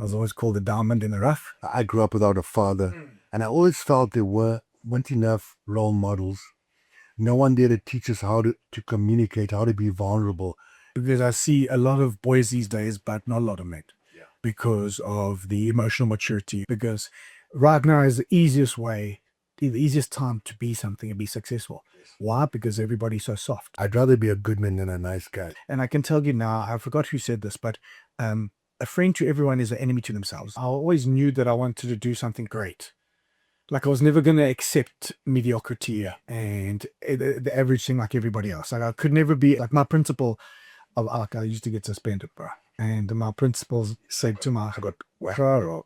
I was always called the diamond in the rough. I grew up without a father, and I always felt there weren't enough role models. No one there to teach us how to communicate, how to be vulnerable. Because I see a lot of boys these days, but not a lot of men. Yeah. Because of the emotional maturity. Because right now is the easiest way, the easiest time to be something and be successful. Yes. Why? Because everybody's so soft. I'd rather be a good man than a nice guy. And I can tell you now, I forgot who said this, but a friend to everyone is an enemy to themselves. I always knew that I wanted to do something great. Like I was never going to accept mediocrity and the average thing like everybody else. Like I could never be like my principal. Like I used to get suspended, bro. And my principals said to my, I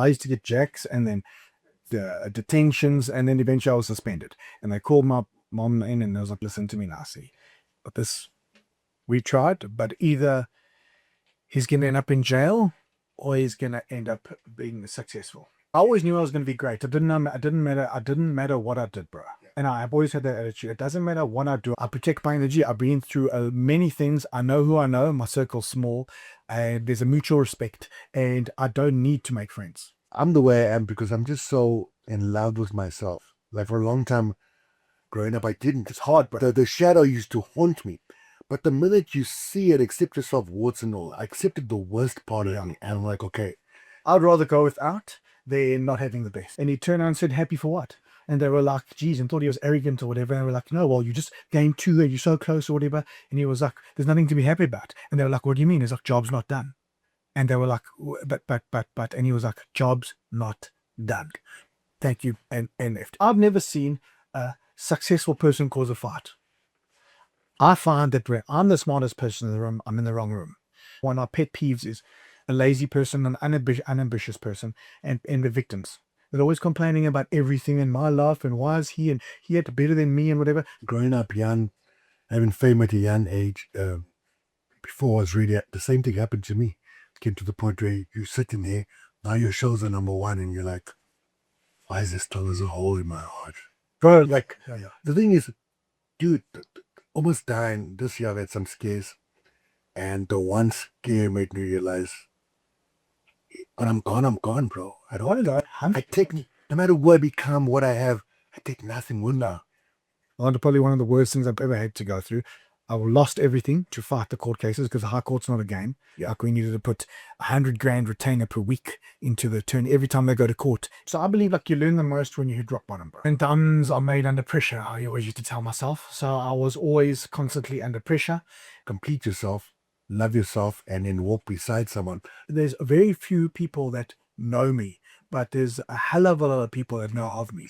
used to get jacks and then the detentions, and then eventually I was suspended. And they called my mom in and they was like, listen to me now, see, but this, we tried, but either he's going to end up in jail or he's going to end up being successful. I always knew I was going to be great. It didn't matter what I did, bro. And I've always had that attitude. It doesn't matter what I do. I protect my energy. I've been through many things. I know who I know. My circle's small, and there's a mutual respect, and I don't need to make friends. I'm the way I am because I'm just so in love with myself. Like for a long time growing up, I didn't. It's hard, bro. The shadow used to haunt me. But the minute you see it, accept yourself, warts and all, I accepted the worst part of me. And I'm like, okay. I'd rather go without than not having the best. And he turned around and said, happy for what? And they were like, geez, and thought he was arrogant or whatever. And they were like, no, well, you just gained 2 and you're so close or whatever. And he was like, there's nothing to be happy about. And they were like, what do you mean? He's like, job's not done. And they were like, but. And he was like, job's not done. Thank you. And left. I've never seen a successful person cause a fight. I find that I'm the smartest person in the room. I'm in the wrong room. One of my pet peeves is a lazy person, an unambitious person, and the victims. They're always complaining about everything in my life and why is he and he had better than me and whatever. Growing up young, having fame at a young age, before I was really, the same thing happened to me. Came to the point where you're sitting there, now your shows are number one, and you're like, why is there still a hole in my heart? Bro, like, the thing is, dude, almost dying this year, I've had some scares. And the one scare made me realize, when I'm gone, bro. I take, no matter what I become, what I have, I take nothing with me. Probably one of the worst things I've ever had to go through. I lost everything to fight the court cases because the high court's not a game. Yeah. Like we needed to put 100 grand retainer per week into the turn every time they go to court. So I believe like you learn the most when you hit rock bottom, bro. And diamonds are made under pressure. I always used to tell myself. So I was always constantly under pressure. Complete yourself, love yourself, and then walk beside someone. There's very few people that know me, but there's a hell of a lot of people that know of me.